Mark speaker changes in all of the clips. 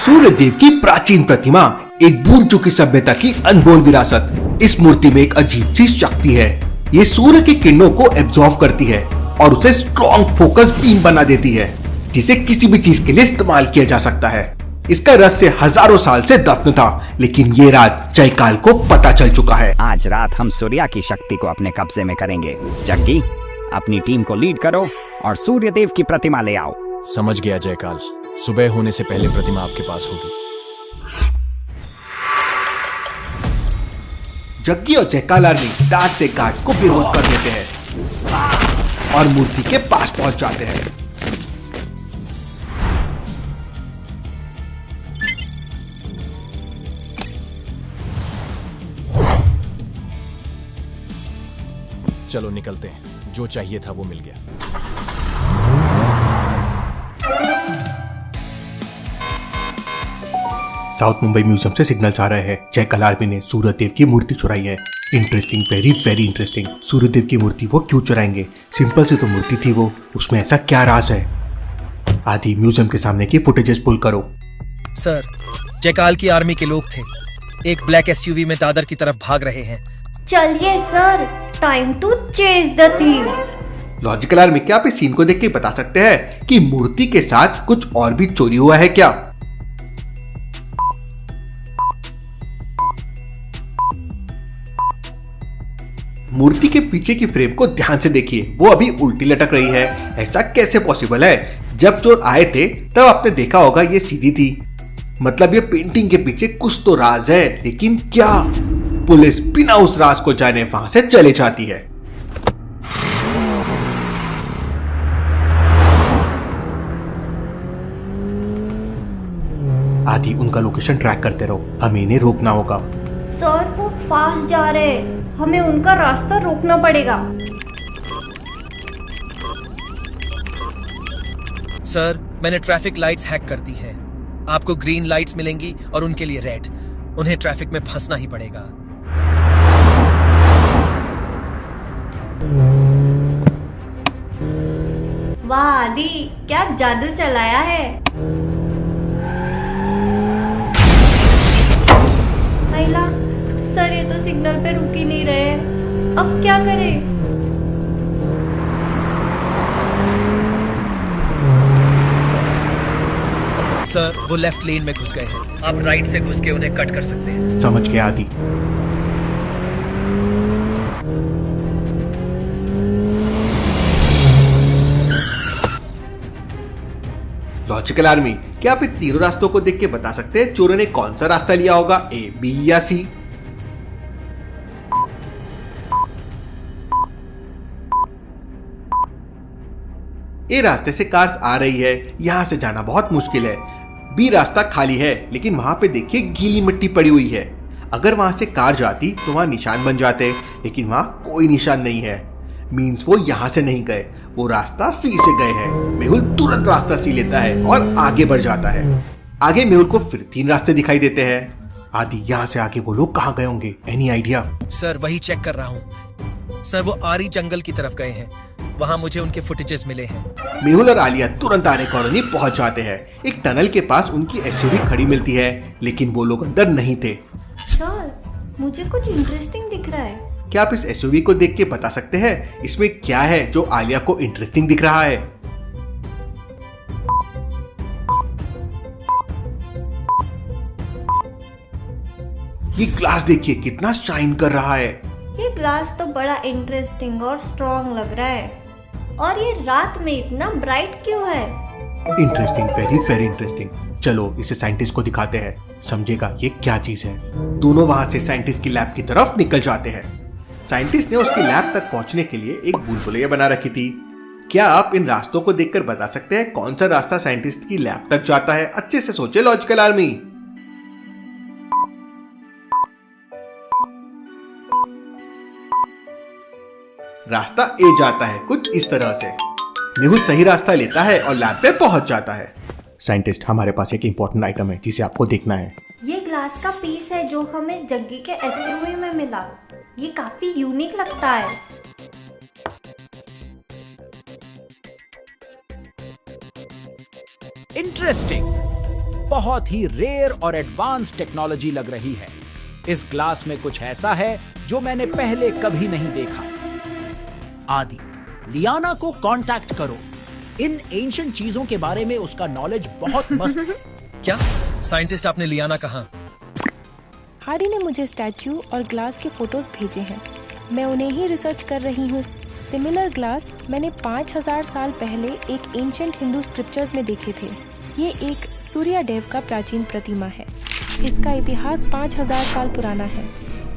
Speaker 1: सूर्यदेव की प्राचीन प्रतिमा, एक भूल चुकी सभ्यता की अनमोल विरासत। इस मूर्ति में एक अजीब सी शक्ति है। ये सूर्य की किरणों को एब्जॉर्ब करती है और उसे स्ट्रॉन्ग फोकस बीम बना देती है, जिसे किसी भी चीज के लिए इस्तेमाल किया जा सकता है। इसका रहस्य हजारों साल से दफन था, लेकिन ये राज जयकाल को पता चल चुका है।
Speaker 2: आज रात हम सूर्या की शक्ति को अपने कब्जे में करेंगे। जग्गी, अपनी टीम को लीड करो और सूर्यदेव की प्रतिमा ले आओ।
Speaker 3: समझ गया जयकाल, सुबह होने से पहले प्रतिमा आपके पास होगी।
Speaker 1: जग्गी और जयकाल आर्मी डांट से गार्ड को बेहोश कर देते हैं और मूर्ति के पास पहुंच जाते हैं।
Speaker 3: चलो निकलते हैं, जो चाहिए था वो मिल गया।
Speaker 1: साउथ मुंबई म्यूजियम से सिग्नल्स आ रहे हैं। जयकाल आर्मी ने सूर्यदेव की मूर्ति चुराई है। Interesting, very very interesting. Suryadev की मूर्ति वो क्यों चुराएंगे? सिंपल सी तो मूर्ति थी वो, उसमें ऐसा क्या राज है? आदि म्यूजियम के सामने की फुटेजेस पुल करो।
Speaker 4: सर, जयकाल की आर्मी के लोग थे, एक ब्लैक एसयूवी में दादर की तरफ भाग रहे हैं।
Speaker 5: चलिए sir, time to chase the thieves.
Speaker 1: Logical army, क्या आप इस सीन को देख के बता सकते हैं कि मूर्ति के साथ कुछ और भी चोरी हुआ है क्या? मूर्ति के पीछे की फ्रेम को ध्यान से देखिए, वो अभी उल्टी लटक रही है। ऐसा कैसे पॉसिबल है? जब चोर आए थे तब आपने देखा होगा ये सीधी थी। मतलब ये पेंटिंग के पीछे कुछ तो राज है, लेकिन क्या? पुलिस बिना उस राज को जाने वहां से चले जाती है। आदि, उनका लोकेशन ट्रैक करते रहो, हमें इन्हें रोकना होगा।
Speaker 5: सर, वो फास्ट जा रहे हैं, हमें उनका रास्ता रोकना पड़ेगा।
Speaker 4: सर, मैंने ट्रैफिक लाइट्स हैक कर दी है। आपको ग्रीन लाइट्स मिलेंगी और उनके लिए रेड। उन्हें ट्रैफिक में फंसना ही पड़ेगा।
Speaker 5: वाह आदि, क्या जादू चलाया है। महिला, सर ये तो सिग्नल पे रुक ही नहीं रहे, अब क्या करें?
Speaker 4: सर, वो लेफ्ट लेन में घुस गए हैं। आप राइट से घुस के उन्हें कट कर सकते हैं।
Speaker 1: समझ गया आदि। लॉजिकल आर्मी, क्या आप इन तीनों रास्तों को देख के बता सकते हैं चोरों ने कौन सा रास्ता लिया होगा, ए, बी या सी? ए रास्ते से कार्स आ रही है, यहां से जाना बहुत मुश्किल है। बी रास्ता खाली है, लेकिन वहां पे देखिए गीली मिट्टी पड़ी हुई है। अगर वहां से कार जाती तो वहां निशान बन जाते, लेकिन वहां कोई निशान नहीं है। मीन्स वो यहां से नहीं गए, वो रास्ता सी से गए हैं। मेहुल तुरंत रास्ता सी लेता है और आगे बढ़ जाता है। आगे मेहुल को फिर 3 रास्ते दिखाई देते हैं। आदि, यहाँ से आगे वो लोग कहाँ गए होंगे? Any idea?
Speaker 4: सर, वही चेक कर रहा हूँ। सर, वो आरी जंगल की तरफ गए हैं, वहां मुझे उनके फुटेजेस मिले हैं।
Speaker 1: मेहुल और आलिया तुरंत आर्य कॉलोनी पहुंच जाते हैं। एक टनल के पास उनकी एसयूवी खड़ी मिलती है, लेकिन वो लोग अंदर नहीं थे।
Speaker 5: सर, मुझे कुछ इंटरेस्टिंग दिख रहा है।
Speaker 1: क्या आप इस एसयूवी को देख के बता सकते हैं इसमें क्या है जो आलिया को इंटरेस्टिंग दिख रहा है? ये ग्लास देखिए कितना शाइन कर रहा है।
Speaker 5: ये ग्लास तो बड़ा इंटरेस्टिंग और स्ट्रॉन्ग लग रहा है, और ये रात में इतना ब्राइट क्यों है?
Speaker 1: Interesting, very very interesting. चलो इसे साइंटिस्ट को दिखाते हैं, समझेगा ये क्या चीज है। दोनों वहां से साइंटिस्ट की लैब की तरफ निकल जाते हैं। साइंटिस्ट ने उसकी लैब तक पहुंचने के लिए एक भूल भुलैया बना रखी थी। क्या आप इन रास्तों को देखकर बता सकते हैं कौन सा रास्ता साइंटिस्ट की लैब तक जाता है? अच्छे से सोचे लॉजिकल आर्मी। रास्ता ए जाता है कुछ इस तरह से। मेहुल सही रास्ता लेता है और लैब पे पहुंच जाता है। साइंटिस्ट, हमारे पास एक इंपॉर्टेंट आइटम है जिसे आपको देखना है।
Speaker 5: ये ग्लास का पीस है जो हमें जग्गी के एसयूवी में मिला। ये काफी यूनिक लगता है।
Speaker 6: इंटरेस्टिंग। बहुत ही रेयर और एडवांस टेक्नोलॉजी लग रही है। इस ग्लास में कुछ ऐसा है जो मैंने पहले कभी नहीं देखा। आदि, लियाना को कांटेक्ट करो। इन एंशिएंट चीजों के बारे में उसका नॉलेज बहुत मस्त है।
Speaker 4: क्या साइंटिस्ट आपने लियाना कहा?
Speaker 7: आदि ने मुझे स्टैच्यू और ग्लास के फोटोज भेजे हैं। मैं उन्हें ही रिसर्च कर रही हूँ। सिमिलर ग्लास मैंने 5000 साल पहले एक एंशिएंट हिंदू स्क्रिप्चर्स में देखे थे। ये एक सूर्यदेव का प्राचीन प्रतिमा है। इसका इतिहास 5000 साल पुराना है।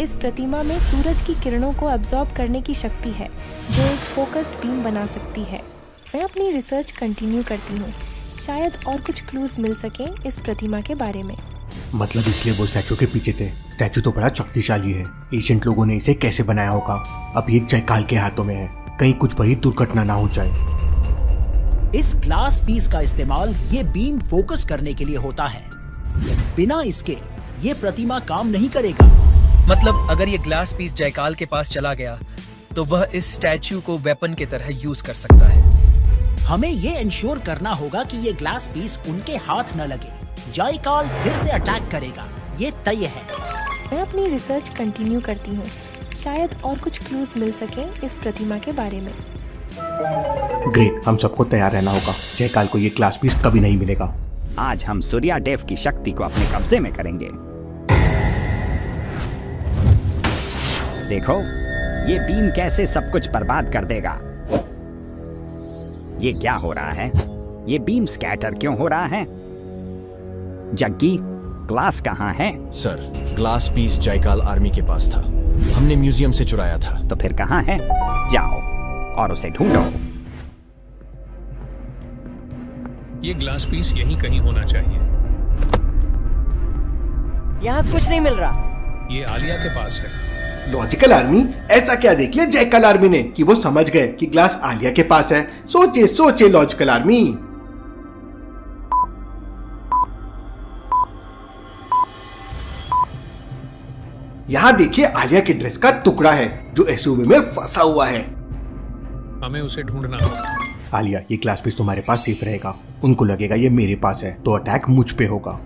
Speaker 7: इस प्रतिमा में सूरज की किरणों को अब्सॉर्ब करने की शक्ति है जो एक फोकस्ड बीम बना सकती है। मैं अपनी रिसर्च कंटिन्यू करती हूँ। शायद और कुछ क्लूज मिल सकें इस प्रतिमा के बारे में।
Speaker 1: मतलब इसलिए वो स्टैचू के पीछे थे। स्टैचू तो बड़ा शक्तिशाली है। एशियंट लोगों ने इसे कैसे बनाया होगा? अब ये जयकाल के हाथों में है। कहीं कुछ बड़ी दुर्घटना ना हो जाए।
Speaker 6: इस ग्लास पीस का इस्तेमाल ये बीम फोकस करने के लिए होता है। बिना इसके ये प्रतिमा काम नहीं करेगा।
Speaker 4: मतलब अगर ये ग्लास पीस जयकाल के पास चला गया तो वह इस स्टैच्यू को वेपन की तरह यूज कर सकता है।
Speaker 6: हमें ये इंश्योर करना होगा कि ये ग्लास पीस उनके हाथ न लगे। जयकाल फिर से अटैक करेगा, ये तय है।
Speaker 7: मैं अपनी रिसर्च कंटिन्यू करती हूँ। शायद और कुछ क्लूज मिल सके इस प्रतिमा के बारे में।
Speaker 1: ग्रेट, हम सबको तैयार रहना होगा। जयकाल को ये ग्लास पीस कभी नहीं मिलेगा।
Speaker 2: आज हम सूर्यदेव की शक्ति को अपने कब्जे में करेंगे। देखो, ये बीम कैसे सब कुछ बर्बाद कर देगा। ये क्या हो रहा है? ये बीम स्कैटर क्यों हो रहा है? जग्गी, ग्लास कहाँ है?
Speaker 3: सर, ग्लास पीस जयकाल आर्मी के पास था। हमने म्यूजियम से चुराया था।
Speaker 2: तो फिर कहाँ है? जाओ और उसे ढूंढो।
Speaker 8: ये ग्लास पीस यहीं कहीं होना चाहिए।
Speaker 9: यहाँ कुछ नहीं मिल रहा।
Speaker 8: ये आलिया के पास है।
Speaker 1: लॉजिकल आर्मी, ऐसा क्या देख लिया जयकाल आर्मी ने कि वो समझ गए कि ग्लास आलिया के पास है? सोचे सोचे लॉजिकल आर्मी। यहाँ देखिए, आलिया के ड्रेस का टुकड़ा है जो एसयूवी में फंसा हुआ है।
Speaker 8: हमें उसे ढूंढना होगा।
Speaker 1: आलिया, ये ग्लास पीस तुम्हारे पास सेफ रहेगा। उनको लगेगा ये मेरे पास है तो अटैक मुझ पे होगा।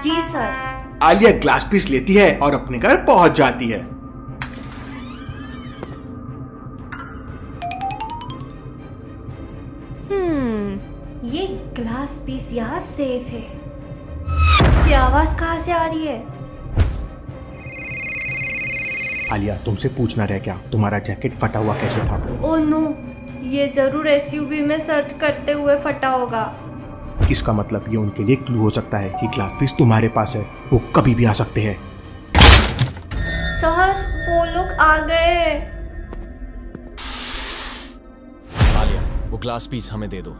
Speaker 5: जी सर।
Speaker 1: आलिया ग्लास पीस लेती है और अपने घर पहुंच जाती है।
Speaker 5: ये ग्लास पीस यहाँ सेफ है। ये आवाज कहाँ से आ रही है?
Speaker 1: आलिया, तुमसे पूछना रह गया, तुम्हारा जैकेट फटा हुआ कैसे था?
Speaker 5: ओह नो, ये जरूर एसयूवी में सर्च करते हुए फटा होगा।
Speaker 1: इसका मतलब ये उनके लिए क्लू हो सकता है कि ग्लास पीस तुम्हारे पास है। वो कभी भी आ सकते हैं।
Speaker 5: सर, वो लोग आ गए।
Speaker 3: आलिया, वो ग्लास पीस हमें दे दो।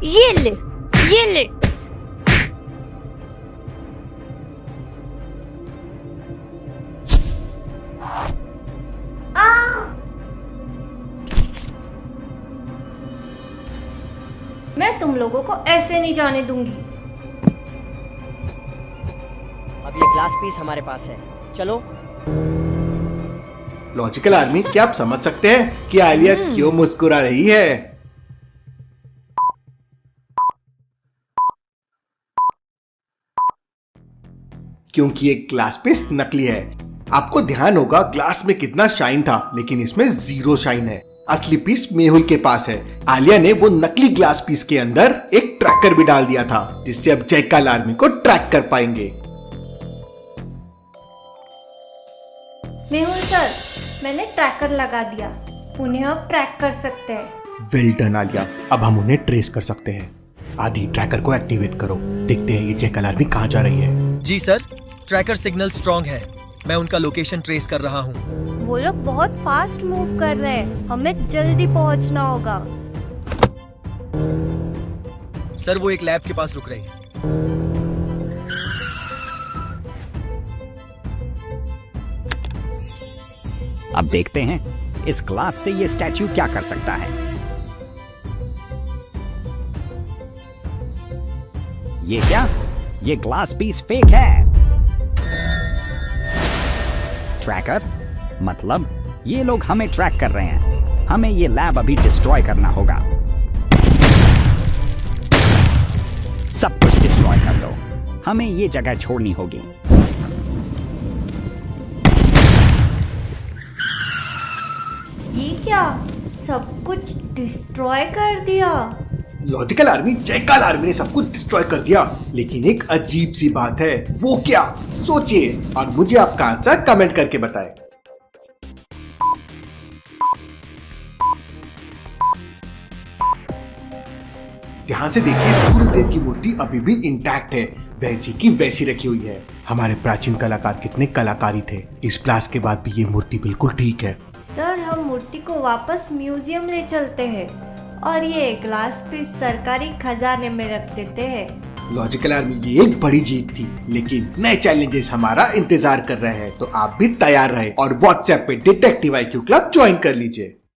Speaker 10: ये ले, ये ले।
Speaker 5: मैं तुम लोगों को ऐसे नहीं जाने दूंगी।
Speaker 9: अब ये ग्लास पीस हमारे पास है, चलो।
Speaker 1: लॉजिकल आर्मी, क्या आप समझ सकते हैं कि आलिया क्यों मुस्कुरा रही है? क्योंकि ये ग्लास पीस नकली है। आपको ध्यान होगा ग्लास में कितना शाइन था, लेकिन इसमें 0 शाइन है। असली पीस मेहुल के पास है। आलिया ने वो नकली ग्लास पीस के अंदर एक ट्रैकर भी डाल दिया था, जिससे अब जयकाल आर्मी को ट्रैक कर पाएंगे।
Speaker 5: मेहुल सर, मैंने ट्रैकर लगा दिया। उन्हें अब ट्रैक कर सकते हैं।
Speaker 1: वेल डन आलिया, अब हम उन्हें ट्रेस कर सकते हैं। आदि, ट्रैकर को एक्टिवेट करो। देखते हैं ये जयकाल आर्मी कहाँ जा रही है।
Speaker 4: जी सर, ट्रैकर सिग्नल स्ट्रॉन्ग है। मैं उनका लोकेशन ट्रेस कर रहा हूँ।
Speaker 5: वो लोग बहुत फास्ट मूव कर रहे हैं। हमें जल्दी पहुंचना होगा।
Speaker 4: सर, वो एक लैब के पास रुक रही है।
Speaker 2: अब देखते हैं इस ग्लास से ये स्टैच्यू क्या कर सकता है। ये क्या? ये ग्लास पीस फेक है। ट्रैकर मतलब ये लोग हमें ट्रैक कर रहे हैं। हमें ये लैब अभी डिस्ट्रॉय करना होगा। सब कुछ डिस्ट्रॉय कर दो। हमें ये जगह छोड़नी होगी।
Speaker 5: ये क्या, सब कुछ डिस्ट्रॉय कर दिया?
Speaker 1: लॉजिकल आर्मी, जयकाल आर्मी ने सब कुछ डिस्ट्रॉय कर दिया, लेकिन एक अजीब सी बात है। वो क्या? सोचिए और मुझे आपका आंसर कमेंट करके बताएं। ध्यान से देखिए, सूर्यदेव की मूर्ति अभी भी इंटैक्ट है, वैसी की वैसी रखी हुई है। हमारे प्राचीन कलाकार कितने कलाकारी थे, इस ब्लास्ट के बाद भी ये मूर्ति बिल्कुल ठीक है।
Speaker 5: सर, हम मूर्ति को वापस म्यूजियम ले चलते हैं और ये ग्लास पीस सरकारी खजाने में रख देते हैं।
Speaker 1: लॉजिकल आर्मी, ये एक बड़ी जीत थी, लेकिन नए चैलेंजेस हमारा इंतजार कर रहे हैं, तो आप भी तैयार रहे और व्हाट्सएप पे डिटेक्टिव IQ क्लब ज्वाइन कर लीजिए।